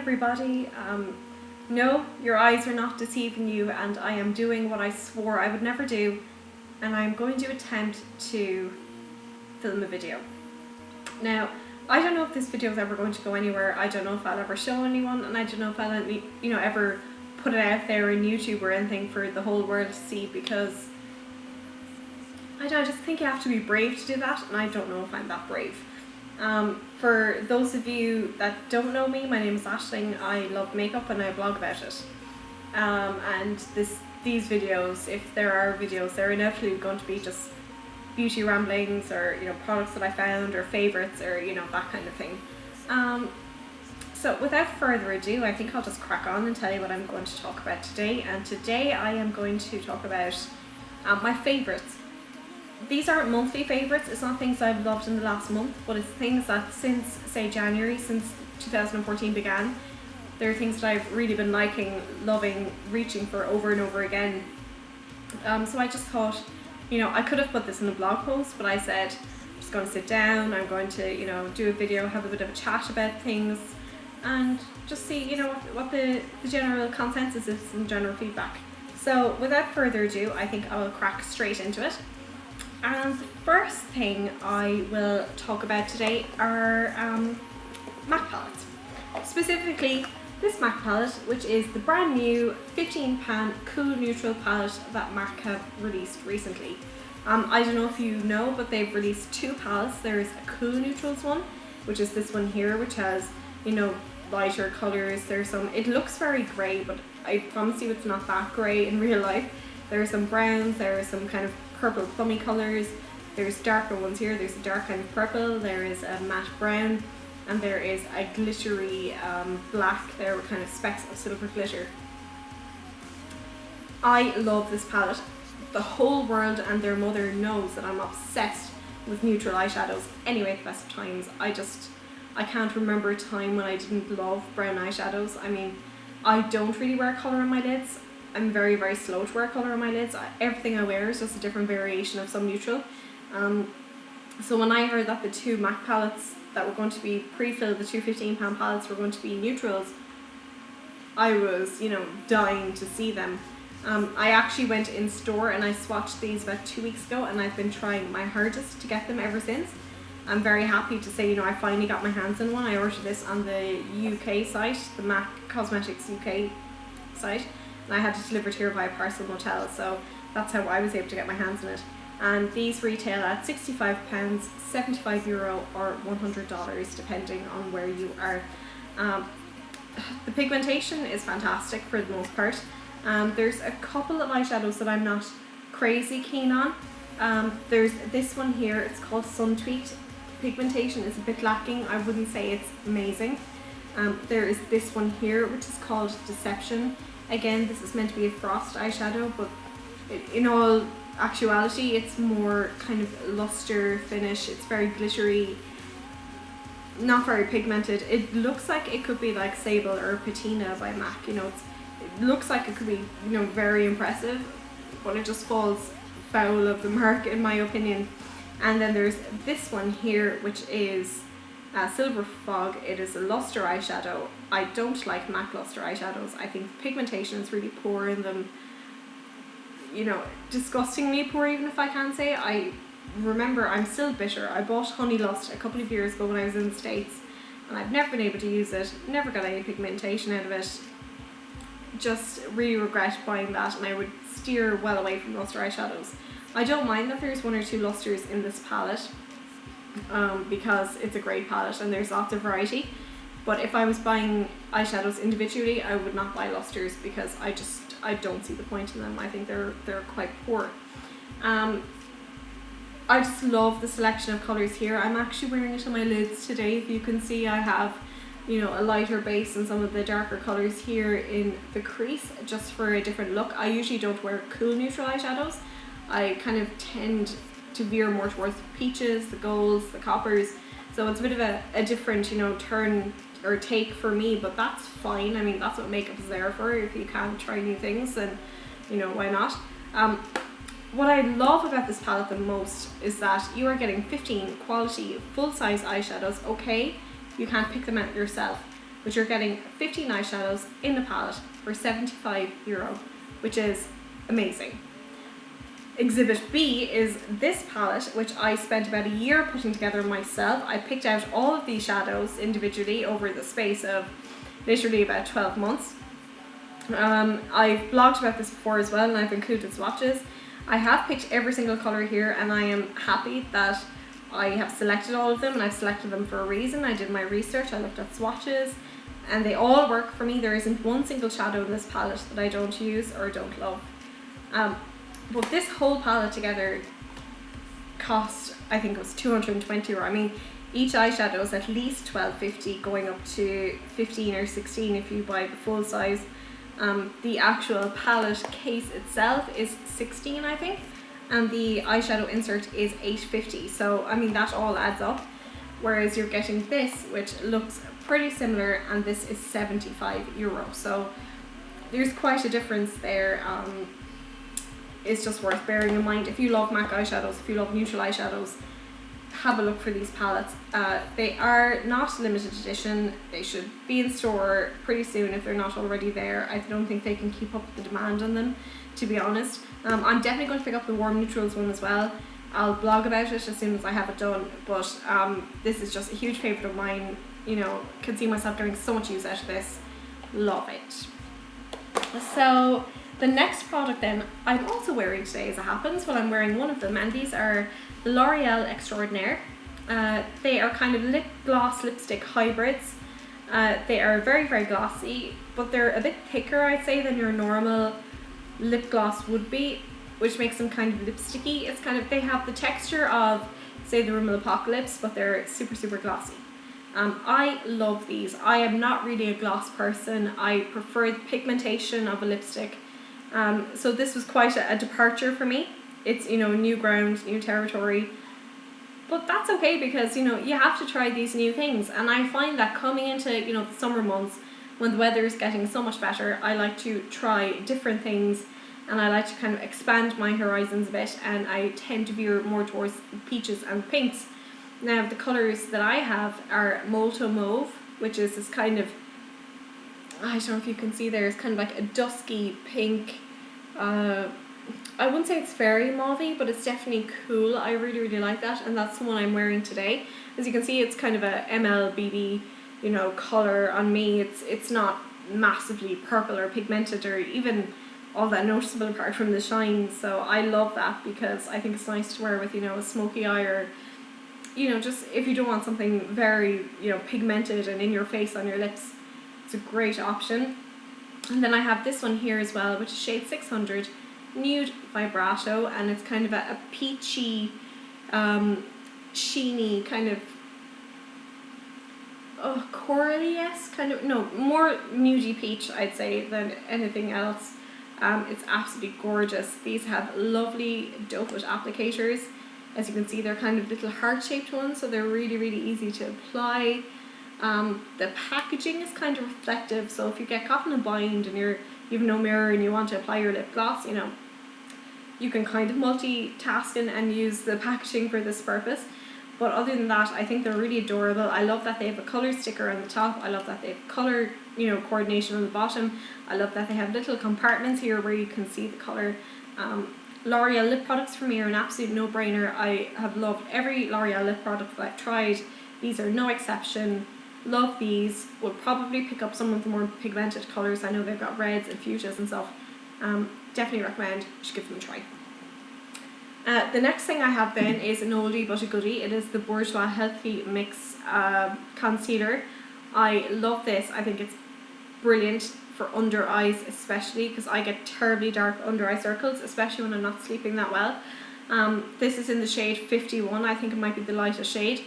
everybody. No, your eyes are not deceiving you, and I am doing what I swore I would never do, and I'm going to attempt to film a video. Now, I don't know if this video is ever going to go anywhere. I don't know if I'll ever show anyone, and I don't know if I'll ever put it out there in YouTube or anything for the whole world to see, because I just think you have to be brave to do that, and I don't know if I'm that brave. For those of you that don't know me, my name is Aisling. I love makeup and I blog about it. And these videos, if there are videos, they're inevitably going to be just beauty ramblings, or products that I found, or favourites, or that kind of thing. So without further ado, I think I'll just crack on and tell you what I'm going to talk about today. And today I am going to talk about my favourites. These aren't monthly favourites, it's not things I've loved in the last month, but it's things that since, say, January, since 2014 began, they're things that I've really been liking, loving, reaching for over and over again. So I just thought, I could have put this in a blog post, but I said, I'm just going to sit down, I'm going to, do a video, have a bit of a chat about things, and just see, what the general consensus is and general feedback. So without further ado, I think I will crack straight into it. And the first thing I will talk about today are MAC palettes. Specifically, this MAC palette, which is the brand new 15 pan Cool Neutral palette that MAC have released recently. I don't know if you know, but they've released two palettes. There's a Cool Neutrals one, which is this one here, which has, lighter colours. There's some, it looks very grey, but I promise you it's not that grey in real life. There are some browns, there are some kind of purple plummy colours, there's darker ones here, there's a dark kind of purple, there is a matte brown, and there is a glittery black there with kind of specks of silver glitter. I love this palette. The whole world and their mother knows that I'm obsessed with neutral eyeshadows. Anyway, at the best of times, I can't remember a time when I didn't love brown eyeshadows. I mean, I don't really wear colour on my lids. I'm very, very slow to wear colour on my lids. Everything I wear is just a different variation of some neutral. So when I heard that the two MAC palettes that were going to be pre-filled, the two 15 pan palettes were going to be neutrals, I was, dying to see them. I actually went in store and I swatched these about 2 weeks ago, and I've been trying my hardest to get them ever since. I'm very happy to say, I finally got my hands on one. I ordered this on the UK site, the MAC Cosmetics UK site. And I had it delivered here via parcel motel, so that's how I was able to get my hands on it. And these retail at £65, €75 or $100 depending on where you are. The pigmentation is fantastic for the most part. There's a couple of eyeshadows that I'm not crazy keen on. There's this one here, it's called Sun Tweaked. Pigmentation is a bit lacking, I wouldn't say it's amazing. There is this one here, which is called Deception. Again, this is meant to be a frost eyeshadow, but in all actuality, it's more kind of luster finish. It's very glittery, not very pigmented. It looks like it could be like Sable or Patina by MAC. It looks like it could be, very impressive, but it just falls foul of the mark in my opinion. And then there's this one here, which is Silver Fog. It is a luster eyeshadow. I don't like MAC luster eyeshadows. I think the pigmentation is really poor in them. Disgustingly poor, even if I can say. I remember, I'm still bitter. I bought Honey Lust a couple of years ago when I was in the States, and I've never been able to use it. Never got any pigmentation out of it. Just really regret buying that, and I would steer well away from luster eyeshadows. I don't mind that there's one or two lusters in this palette, because it's a great palette and there's lots of variety. But if I was buying eyeshadows individually, I would not buy lusters, because I don't see the point in them. I think they're quite poor. I just love the selection of colours here. I'm actually wearing it on my lids today. If you can see, I have a lighter base and some of the darker colours here in the crease, just for a different look. I usually don't wear cool neutral eyeshadows. I kind of tend to veer more towards the peaches, the golds, the coppers. So it's a bit of a different, turn or take for me, but that's fine. I mean, that's what makeup is there for. If you can't try new things, then, why not? What I love about this palette the most is that you are getting 15 quality full-size eyeshadows. Okay, you can't pick them out yourself, which you're getting 15 eyeshadows in the palette for €75, which is amazing. Exhibit B is this palette, which I spent about a year putting together myself. I picked out all of these shadows individually over the space of literally about 12 months. I've blogged about this before as well, and I've included swatches. I have picked every single colour here, and I am happy that I have selected all of them, and I've selected them for a reason. I did my research, I looked at swatches, and they all work for me. There isn't one single shadow in this palette that I don't use or don't love. But this whole palette together cost, I think it was €220. I mean, each eyeshadow is at least $12.50, going up to 15 or 16 if you buy the full size. The actual palette case itself is 16, I think, and the eyeshadow insert is $8.50. So I mean, that all adds up. Whereas you're getting this, which looks pretty similar, and this is €75. So there's quite a difference there. It's just worth bearing in mind. If you love MAC eyeshadows, if you love neutral eyeshadows, have a look for these palettes. They are not limited edition. They should be in store pretty soon if they're not already there. I don't think they can keep up with the demand on them, to be honest. I'm definitely going to pick up the warm neutrals one as well. I'll blog about it as soon as I have it done, but this is just a huge favourite of mine. You know, can see myself getting so much use out of this. Love it. So the next product then, I'm also wearing today as it happens. Well, I'm wearing one of them, and these are the L'Oreal Extraordinaire. They are kind of lip gloss lipstick hybrids. They are very, very glossy, but they're a bit thicker, I'd say, than your normal lip gloss would be, which makes them kind of lipsticky. It's kind of, they have the texture of, say, the Rimmel Apocalypse, but they're super, super glossy. I love these. I am not really a gloss person. I prefer the pigmentation of a lipstick. So this was quite a departure for me. It's, you know, new ground, new territory. But that's okay, because, you know, you have to try these new things. And I find that coming into, you know, the summer months, when the weather is getting so much better, I like to try different things, and I like to kind of expand my horizons a bit, and I tend to veer more towards peaches and pinks. Now, the colours that I have are Molto Mauve, which is this kind of, I don't know if you can see there, it's kind of like a dusky pink. I wouldn't say it's very mauvey, but it's definitely cool. I really, really like that, and that's the one I'm wearing today. As you can see, it's kind of a MLBB, you know, colour on me. It's not massively purple or pigmented or even all that noticeable apart from the shine. So I love that, because I think it's nice to wear with, you know, a smoky eye, or, you know, just if you don't want something very, you know, pigmented and in your face on your lips, it's a great option. And then I have this one here as well, which is shade 600, Nude Vibrato, and it's kind of a peachy, sheeny kind of, corally-esque kind of, no, more nudie peach, I'd say, than anything else. It's absolutely gorgeous. These have lovely doe foot applicators. As you can see, they're kind of little heart-shaped ones, so they're really, really easy to apply. The packaging is kind of reflective, so if you get caught in a bind and you have no mirror and you want to apply your lip gloss, you know, you can kind of multitask and use the packaging for this purpose. But other than that, I think they're really adorable. I love that they have a colour sticker on the top. I love that they have colour, you know, coordination on the bottom. I love that they have little compartments here where you can see the colour. L'Oreal lip products for me are an absolute no-brainer. I have loved every L'Oreal lip product that I've tried. These are no exception. Love these. Would probably pick up some of the more pigmented colours. I know they've got reds and fuchsias and stuff. Definitely recommend. You should give them a try. The next thing I have then is an oldie but a goodie. It is the Bourjois Healthy Mix Concealer. I love this. I think it's brilliant for under eyes, especially because I get terribly dark under eye circles, especially when I'm not sleeping that well. This is in the shade 51. I think it might be the lightest shade.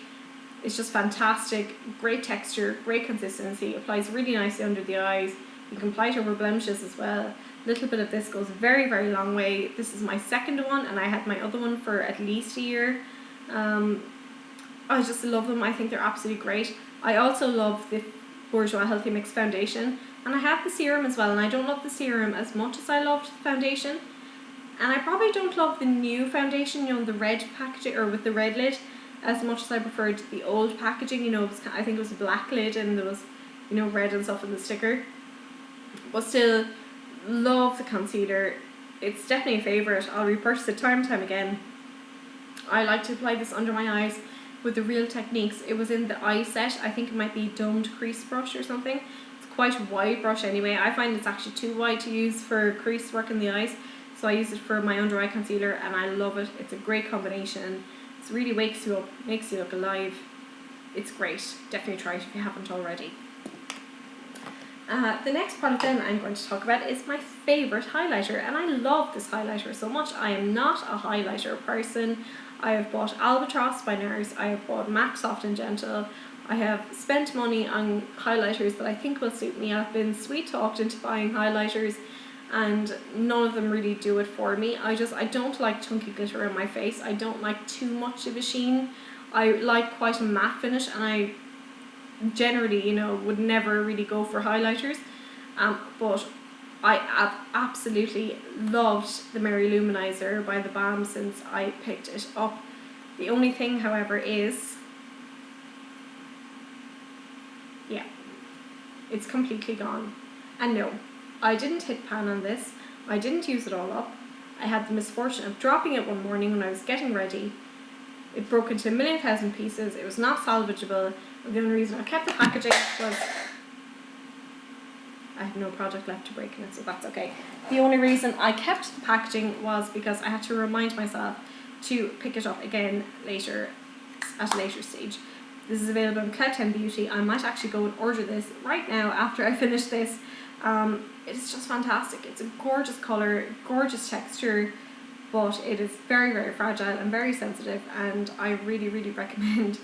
It's just fantastic. Great texture, great consistency. Applies really nicely under the eyes. You can apply it over blemishes as well. A little bit of this goes a very, very long way. This is my second one, and I had my other one for at least a year. I just love them. I think they're absolutely great. I also love the Bourjois Healthy Mix Foundation, and I have the serum as well, and I don't love the serum as much as I loved the foundation. And I probably don't love the new foundation, you know, the red packaging, or with the red lid, as much as I preferred the old packaging. You know, it was, I think it was a black lid, and there was you know, red and stuff in the sticker. But still, love the concealer. It's definitely a favourite. I'll repurchase it time and time again. I like to apply this under my eyes with the Real Techniques. It was in the eye set. I think it might be domed crease brush or something. It's quite a wide brush anyway. I find it's actually too wide to use for crease work in the eyes. So I use it for my under eye concealer and I love it. It's a great combination. It really wakes you up, makes you look alive. It's great. Definitely try it if you haven't already. The next product then I'm going to talk about is my favourite highlighter, and I love this highlighter so much. I am not a highlighter person. I have bought Albatross by NARS, I have bought MAC Soft and Gentle, I have spent money on highlighters that I think will suit me. I've been sweet talked into buying highlighters and none of them really do it for me. I don't like chunky glitter on my face. I don't like too much of a sheen. I like quite a matte finish, and I generally, you know, would never really go for highlighters, but I have absolutely loved the Mary Luminizer by The Balm since I picked it up. The only thing, however, is, yeah, it's completely gone. And no, I didn't hit pan on this. I didn't use it all up. I had the misfortune of dropping it one morning when I was getting ready. It broke into a million thousand pieces. It was not salvageable. The only reason I kept the packaging was I had no product left to break in it, so that's okay. The only reason I kept the packaging was because I had to remind myself to pick it up again later, at a later stage. This is available on Cloud 10 Beauty. I might actually go and order this right now after I finish this. It's just fantastic. It's a gorgeous colour, gorgeous texture, but it is very, very fragile and very sensitive, and I really, really recommend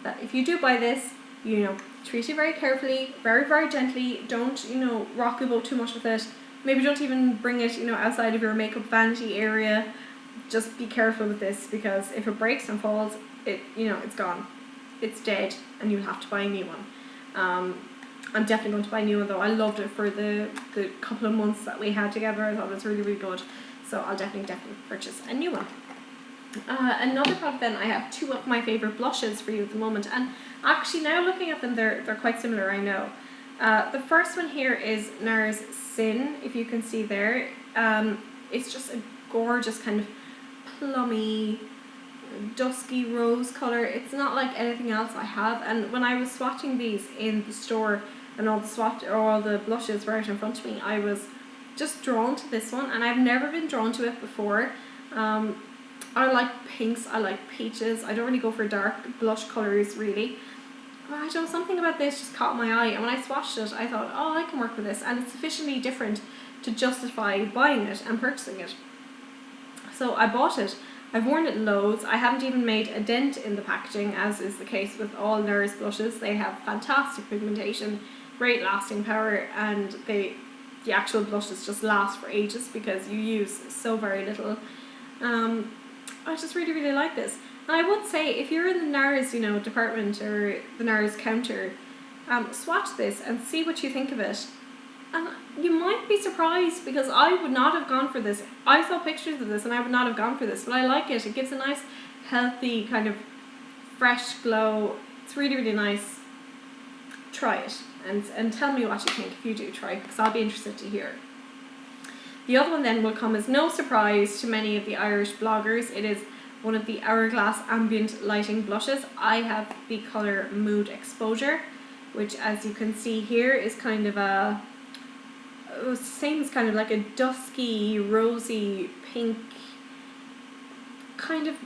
that if you do buy this, you know, treat it very carefully, very, very gently. Don't, you know, rock the boat too much with it. Maybe don't even bring it, you know, outside of your makeup vanity area. Just be careful with this, because if it breaks and falls, it, you know, it's gone. It's dead, and you'll have to buy a new one. I'm definitely going to buy a new one though. I loved it for the couple of months that we had together. I thought it was really, really good. So I'll definitely purchase a new one. Another product then, I have two of my favourite blushes for you at the moment, and actually now looking at them, they're quite similar, I know. The first one here is NARS Sin, if you can see there. It's just a gorgeous kind of plummy, dusky rose colour. It's not like anything else I have, and when I was swatching these in the store and all the blushes were out in front of me, I was just drawn to this one, and I've never been drawn to it before. I like pinks, I like peaches. I don't really go for dark blush colours really. But I don't know, something about this just caught my eye, and when I swatched it I thought, oh, I can work with this, and it's sufficiently different to justify buying it and purchasing it. So I bought it. I've worn it loads. I haven't even made a dent in the packaging, as is the case with all NARS blushes. They have fantastic pigmentation, great lasting power, and the actual blushes just last for ages because you use so very little. I just really, really like this. And I would say, if you're in the NARS, you know, department or the NARS counter, swatch this and see what you think of it. And you might be surprised, because I would not have gone for this. I saw pictures of this and I would not have gone for this, but I like it. It gives a nice, healthy, kind of fresh glow. It's really, really nice. Try it and tell me what you think if you do try it, because I'll be interested to hear. The other one then will come as no surprise to many of the Irish bloggers. It is one of the Hourglass Ambient Lighting Blushes. I have the colour Mood Exposure, which, as you can see here, is kind of a, same as kind of like a dusky, rosy, pink, kind of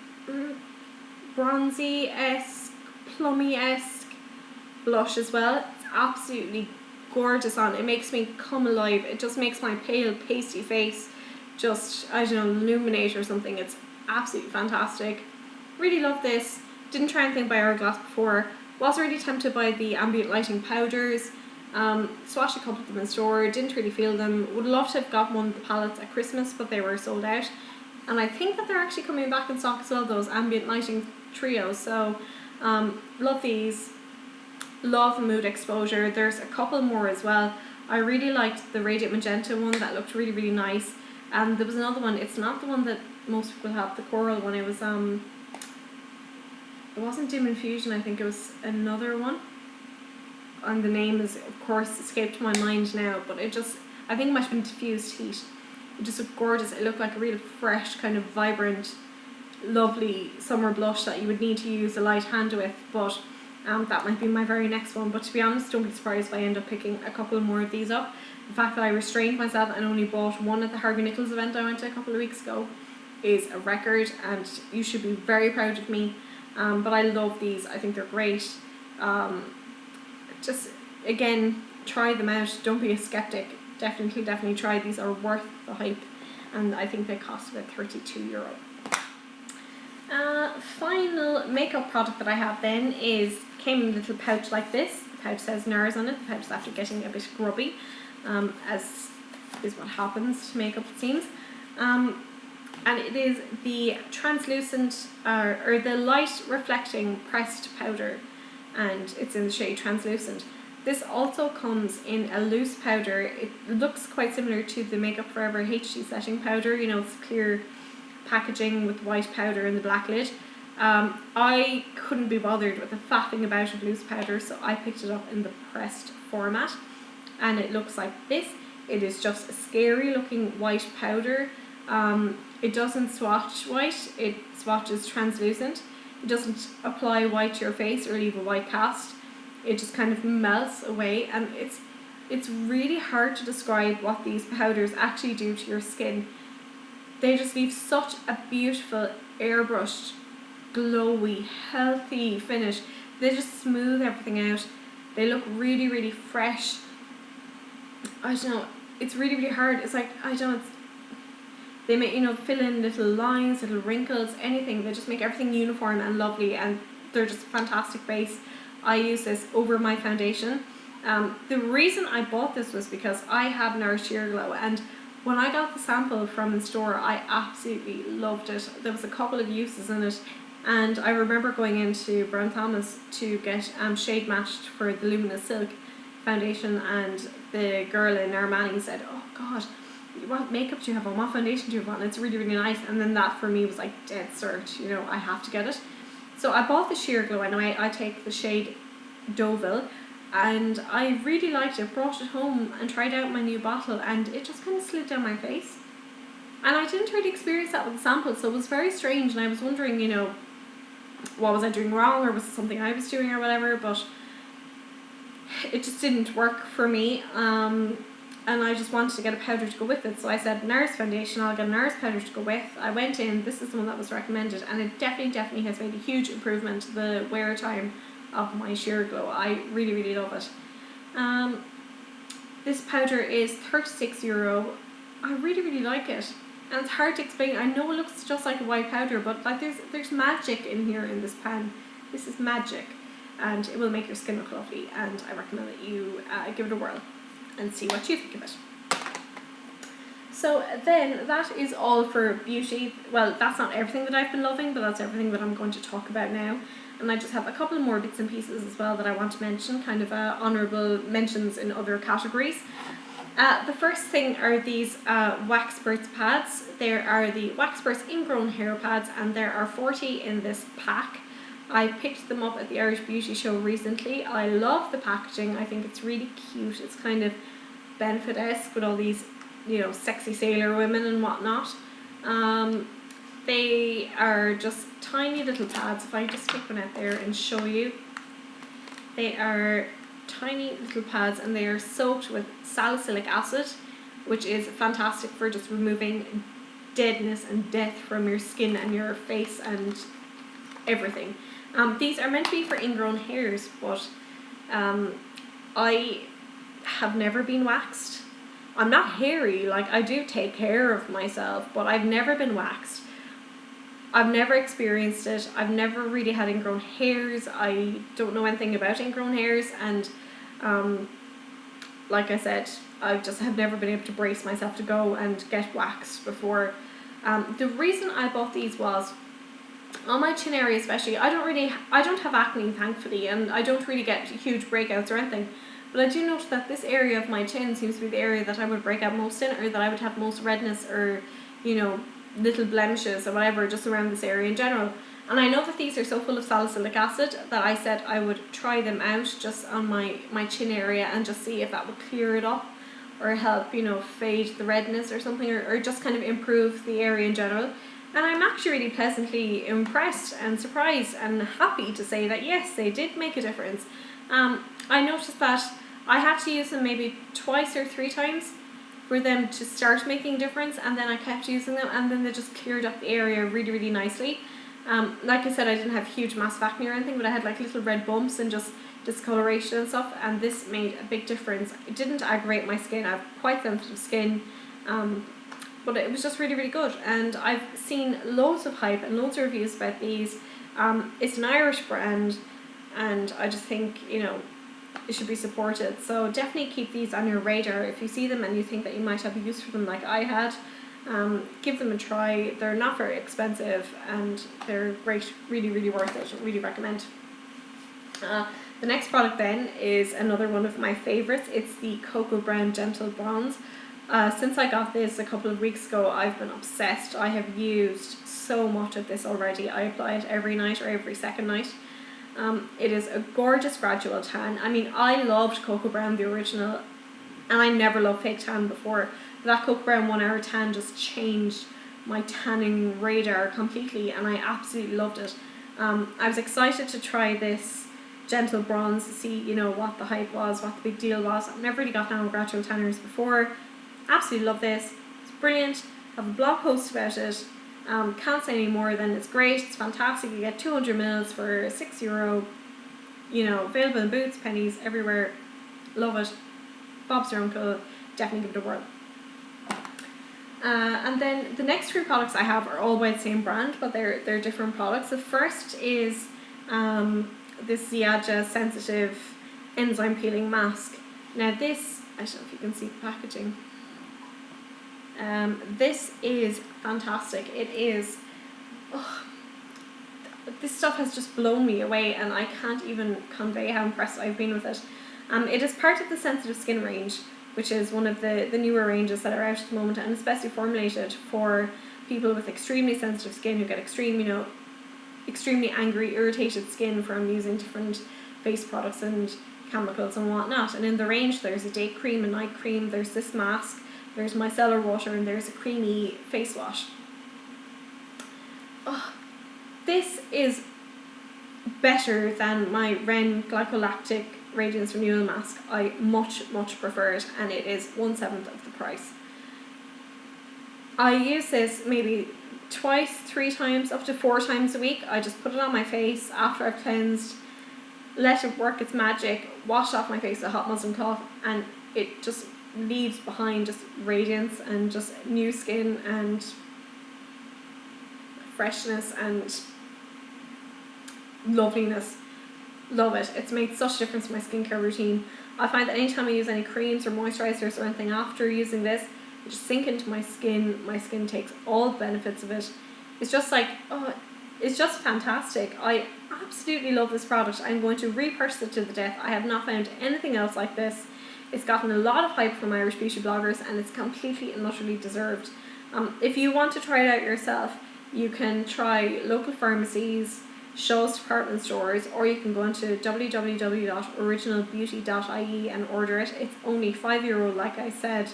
bronzy-esque, plummy-esque blush as well. It's absolutely gorgeous on. It makes me come alive. It just makes my pale, pasty face just, I don't know, illuminate or something. It's absolutely fantastic. Really love this. Didn't try anything by Hourglass before. Was really tempted by the ambient lighting powders. Swatched a couple of them in store, didn't really feel them. Would love to have got one of the palettes at Christmas, but they were sold out. And I think that they're actually coming back in stock as well, those ambient lighting trios. So love these. Love Mood Exposure. There's a couple more as well. I really liked the Radiant Magenta one, that looked really, really nice. And there was another one, it's not the one that most people have, the coral one. It was it wasn't Dim Infusion, I think it was another one. and the name is of course escaped my mind now, but I think it might have been diffused heat. It just looked gorgeous. It looked like a real fresh, kind of vibrant, lovely summer blush that you would need to use a light hand with, but that might be my very next one. But to be honest, don't be surprised if I end up picking a couple more of these up. The fact that I restrained myself and only bought one at the Argan event I went to a couple of weeks ago is a record, and you should be very proud of me. But I love these. I think they're great. Just again, try them out. Don't be a skeptic. Definitely try. These are worth the hype, and I think they cost about €32. Final makeup product that I have then came in a little pouch like this. The pouch says NARS on it. The pouch is after getting a bit grubby, as is what happens to makeup, it seems. And it is the translucent or the light reflecting pressed powder, and it's in the shade Translucent. This also comes in a loose powder. It looks quite similar to the Makeup Forever HD setting powder. You know, it's clear packaging with white powder and the black lid. I couldn't be bothered with the faffing about of loose powder, so I picked it up in the pressed format, and it looks like this. It is just a scary looking white powder. It doesn't swatch white, it swatches translucent. It doesn't apply white to your face or leave a white cast. It just kind of melts away, and it's really hard to describe what these powders actually do to your skin. They just leave such a beautiful, airbrushed, glowy, healthy finish. They just smooth everything out. They look really fresh. I don't know, it's really hard. It's like, I don't know, they make, you know, fill in little lines, little wrinkles, anything. They just make everything uniform and lovely, and they're just a fantastic base. I use this over my foundation. The reason I bought this was because I have NARS Sheer Glow, and when I got the sample from the store, I absolutely loved it. There was a couple of uses in it, and I remember going into Brown Thomas to get shade matched for the Luminous Silk foundation, and the girl in Armani said, "Oh God, what makeup do you have on? What foundation do you have on? It's really nice." And then that for me was like dead cert, you know, I have to get it. So I bought the Sheer Glow anyway. I take the shade Deauville, and I really liked it. Brought it home and tried out my new bottle, and it just kind of slid down my face. And I didn't really experience that with the sample, so it was very strange, and I was wondering, you know, what was I doing wrong, or was it something I was doing or whatever, but it just didn't work for me. And I just wanted to get a powder to go with it, so I said NARS foundation, I'll get a NARS powder to go with. I went in, this is the one that was recommended, and it definitely has made a huge improvement to the wear time of my Sheer Glow. I really love it. This powder is €36. I really like it, and it's hard to explain. I know it looks just like a white powder, but like there's magic in here in this pan. This is magic, and it will make your skin look lovely, and I recommend that you give it a whirl and see what you think of it. So then that is all for beauty. Well, that's not everything that I've been loving, but that's everything that I'm going to talk about now. And I just have a couple more bits and pieces as well that I want to mention, kind of honourable mentions in other categories. The first thing are these Waxperts pads. There are the Waxperts Ingrown hair pads, and there are 40 in this pack. I picked them up at the Irish Beauty Show recently. I love the packaging. I think it's really cute. It's kind of Benefit-esque with all these, you know, sexy sailor women and whatnot. They are just tiny little pads. If I just take one out there and show you, they are tiny little pads, and they are soaked with salicylic acid, which is fantastic for just removing deadness and death from your skin and your face and everything. These are meant to be for ingrown hairs, but I have never been waxed. I'm not hairy, like I do take care of myself, but I've never been waxed. I've never experienced it. I've never really had ingrown hairs. I don't know anything about ingrown hairs, and like I said, I just have never been able to brace myself to go and get waxed before. The reason I bought these was, on my chin area especially, I don't have acne, thankfully, and I don't really get huge breakouts or anything, but I do notice that this area of my chin seems to be the area that I would break out most in, or that I would have most redness, or, you know, little blemishes or whatever just around this area in general. And I know that these are so full of salicylic acid that I said I would try them out just on my chin area and just see if that would clear it up or help, you know, fade the redness or something, or just kind of improve the area in general. And I'm actually really pleasantly impressed and surprised and happy to say that yes, they did make a difference. I noticed that I had to use them maybe twice or 3 times for them to start making a difference, and then I kept using them and then they just cleared up the area really, really nicely. Like I said, I didn't have huge massive acne or anything, but I had like little red bumps and just discoloration and stuff, and this made a big difference. It didn't aggravate my skin. I have quite sensitive skin, but it was just really, really good. And I've seen loads of hype and loads of reviews about these. It's an Irish brand, and I just think, you know, it should be supported. So definitely keep these on your radar. If you see them and you think that you might have a use for them like I had, give them a try. They're not very expensive and they're great, really, really worth it. Really recommend. The next product then is another one of my favorites. It's the Cocoa Brown Gentle Bronze. Since I got this a couple of weeks ago, I've been obsessed. I have used so much of this already. I apply it every night or every second night. It is a gorgeous gradual tan. I mean, I loved Cocoa Brown, the original, and I never loved fake tan before. That Cocoa Brown 1 hour tan just changed my tanning radar completely, and I absolutely loved it. I was excited to try this Gentle Bronze to see, you know, what the hype was, what the big deal was. I've never really got down with gradual tanners before. Absolutely love this. It's brilliant. I have a blog post about it. Can't say any more than it's great. It's fantastic. You get 200 mils for €6. You know, available in Boots, Pennies, everywhere. Love it. Bob's your uncle. Definitely give it a whirl. And then the next 3 products I have are all by the same brand, but they're different products. The first is this Ziaja Sensitive Enzyme Peeling Mask. Now this, I don't know if you can see the packaging. This is fantastic. It is, this stuff has just blown me away, and I can't even convey how impressed I've been with it. It is part of the Sensitive Skin range, which is one of the newer ranges that are out at the moment, and especially formulated for people with extremely sensitive skin who get extremely angry, irritated skin from using different face products and chemicals and whatnot. And in the range there's a day cream, a night cream, there's this mask, there's micellar water, and there's a creamy face wash. This is better than my Ren Glycolactic Radiance Renewal Mask. I much prefer it, and it is 1/7 of the price. I use this maybe twice, 3 times, up to 4 times a week. I just put it on my face after I've cleansed, let it work its magic, wash off my face with a hot muslin cloth, and it just leaves behind just radiance and just new skin and freshness and loveliness. Love it. It's made such a difference to my skincare routine. I find that anytime I use any creams or moisturizers or anything after using this, it just sink into my skin. My skin takes all the benefits of it. It's just like, it's just fantastic. I absolutely love this product. I'm going to repurchase it to the death. I have not found anything else like this. It's gotten a lot of hype from Irish beauty bloggers, and it's completely and utterly deserved. If you want to try it out yourself, you can try local pharmacies, Shaw's department stores, or you can go into www.originalbeauty.ie and order it. It's only €5, like I said.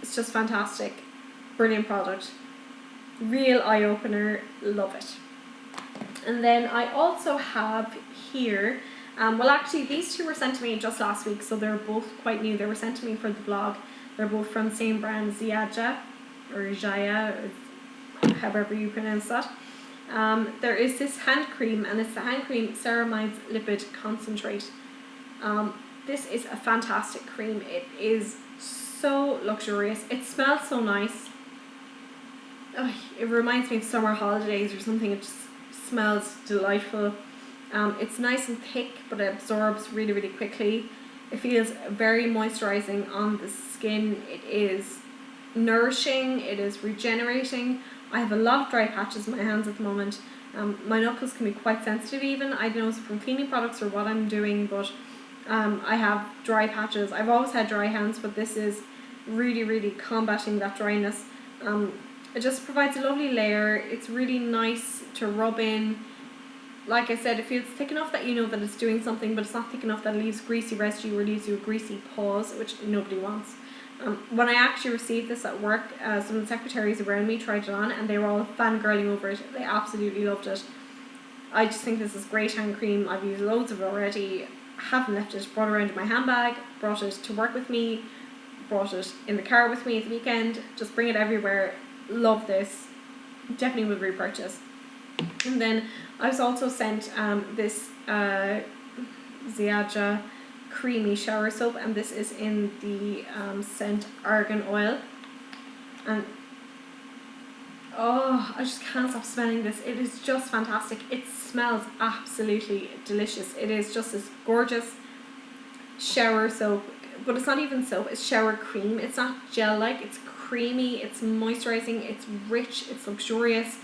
It's just fantastic. Brilliant product. Real eye-opener. Love it. And then I also have here, well actually these 2 were sent to me just last week, so they're both quite new. They were sent to me for the blog. They're both from the same brand, Ziaja, or Ziaja, or however you pronounce that. There is this hand cream, and it's the hand cream Ceramides Lipid Concentrate. This is a fantastic cream. It is so luxurious. It smells so nice. It reminds me of summer holidays or something. It just smells delightful. It's nice and thick, but it absorbs really, really quickly. It feels very moisturizing on the skin. It is nourishing. It is regenerating. I have a lot of dry patches in my hands at the moment. My knuckles can be quite sensitive even. I don't know if it's from cleaning products or what I'm doing, but I have dry patches. I've always had dry hands, but this is really, really combating that dryness. It just provides a lovely layer. It's really nice to rub in. Like I said, it feels thick enough that you know that it's doing something, but it's not thick enough that it leaves greasy residue or leaves you a greasy pause, which nobody wants. When I actually received this at work, some of the secretaries around me tried it on and they were all fangirling over it. They absolutely loved it. I just think this is great hand cream. I've used loads of it already. Haven't left it. Brought it around in my handbag, brought it to work with me, brought it in the car with me at the weekend. Just bring it everywhere. Love this. Definitely would repurchase. And then I was also sent this Ziaja creamy shower soap, and this is in the scent Argan oil. And oh, I just can't stop smelling this. It is just fantastic. It smells absolutely delicious. It is just this gorgeous shower soap, but it's not even soap, it's shower cream. It's not gel-like, it's creamy, it's moisturizing, it's rich, it's luxurious.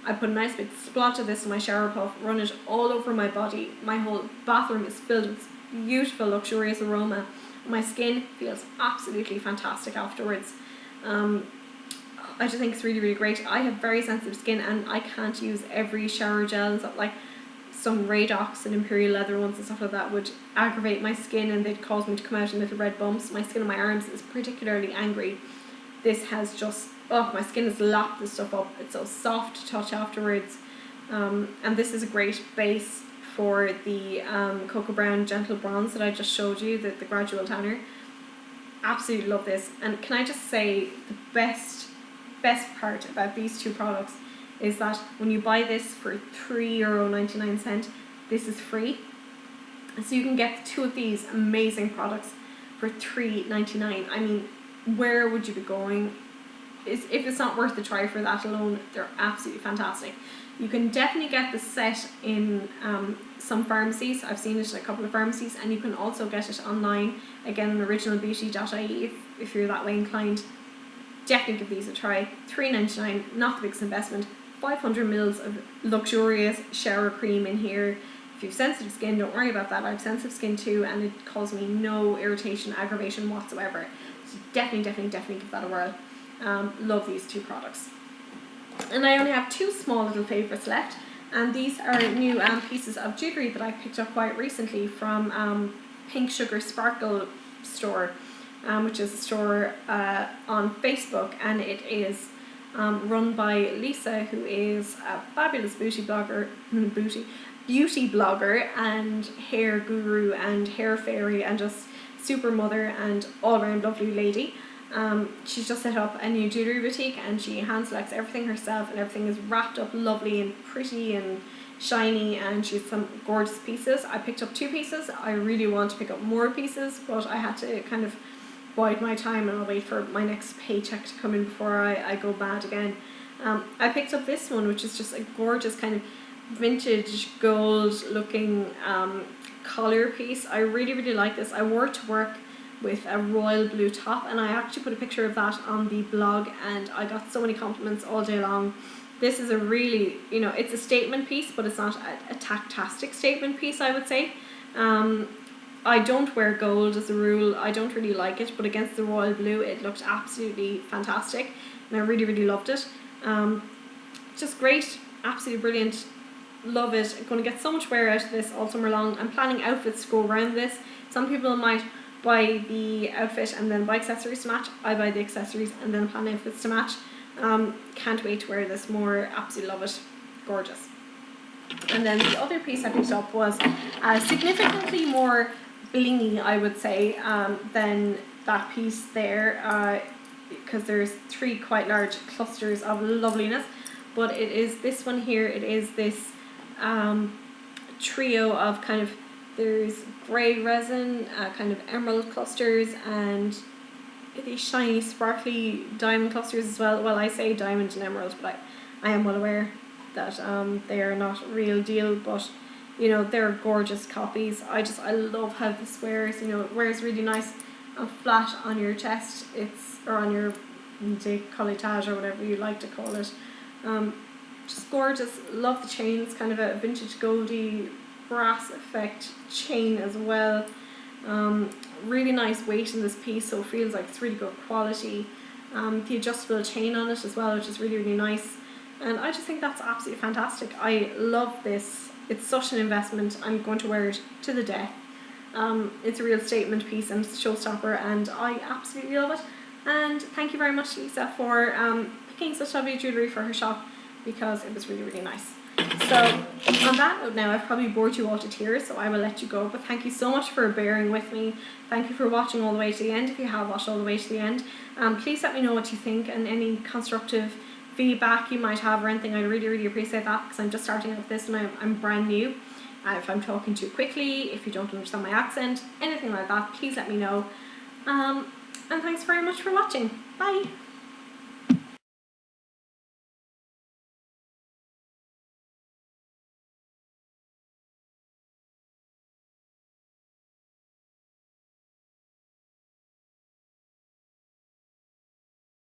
I put a nice big splotch of this in my shower puff, run it all over my body. My whole bathroom is filled with beautiful, luxurious aroma. My skin feels absolutely fantastic afterwards. I just think it's really, really great. I have very sensitive skin and I can't use every shower gel and stuff. Like some Radox and Imperial Leather ones and stuff like that would aggravate my skin and they'd cause me to come out in little red bumps. My skin on my arms is particularly angry. This has just, oh, my skin has lapped this stuff up. It's so soft to touch afterwards. And this is a great base for the Cocoa Brown Gentle Bronze that I just showed you, the Gradual Tanner. Absolutely love this. And can I just say, the best part about these two products is that when you buy this for €3.99, this is free. So you can get two of these amazing products for $3.99. I mean, where would you be going? If it's not worth the try for that alone, they're absolutely fantastic. You can definitely get the set in some pharmacies. I've seen it in a couple of pharmacies, and you can also get it online, again on originalbeauty.ie if you're that way inclined. Definitely give these a try. $3.99, not the biggest investment. 500 mils of luxurious shower cream in here. If you have sensitive skin, don't worry about that. I have sensitive skin too, and it caused me no irritation, aggravation whatsoever. So definitely give that a whirl. Love these two products. And I only have two small little favourites left, and these are new pieces of jewellery that I picked up quite recently from Pink Sugar Sparkle store, which is a store on Facebook, and it is run by Lisa, who is a fabulous beauty blogger and hair guru and hair fairy and just super mother and all round lovely lady. She's just set up a new jewellery boutique and she hand selects everything herself, and everything is wrapped up lovely and pretty and shiny, and she's some gorgeous pieces. I picked up 2 pieces. I really want to pick up more pieces, but I had to kind of bide my time and I'll wait for my next paycheck to come in before I go bad again. I picked up this one, which is just a gorgeous kind of vintage gold looking collar piece. I really like this. I wore it to work with a royal blue top, and I actually put a picture of that on the blog and I got so many compliments all day long. This is a really, it's a statement piece, but it's not a tactastic statement piece, I would say. I don't wear gold as a rule. I don't really like it, but against the royal blue it looked absolutely fantastic and I really loved it. Just great, absolutely brilliant. Love it. I'm going to get so much wear out of this all summer long. I'm planning outfits to go around this. Some people might buy the outfit and then buy accessories to match. I buy the accessories and then plan outfits to match. Can't wait to wear this more. Absolutely love it. Gorgeous. And then the other piece I picked up was significantly more blingy, I would say, than that piece there, because there's 3 quite large clusters of loveliness. But it is this one here. It is this trio of kind of, there's grey resin, kind of emerald clusters, and these shiny sparkly diamond clusters as well. Well, I say diamond and emerald, but I am well aware that they are not real deal, but they're gorgeous copies. I love how this wears. It wears really nice and flat on your chest, or on your décolletage or whatever you like to call it. Just gorgeous. Love the chains, kind of a vintage goldy brass effect chain as well. Really nice weight in this piece, so it feels like it's really good quality. the adjustable chain on it as well, which is really, really nice. And I just think that's absolutely fantastic. I love this. It's such an investment. I'm going to wear it to the death. It's a real statement piece and it's a showstopper, and I absolutely love it. And thank you very much, Lisa, for picking such lovely jewellery for her shop, because it was really, really nice. So on that note now, I've probably bored you all to tears, so I will let you go. But thank you so much for bearing with me. Thank you for watching all the way to the end. If you have watched all the way to the end, please let me know what you think and any constructive feedback you might have or anything. I'd really, really appreciate that, because I'm just starting out this and I'm brand new. If I'm talking too quickly, if you don't understand my accent, anything like that, please let me know. And thanks very much for watching. Bye!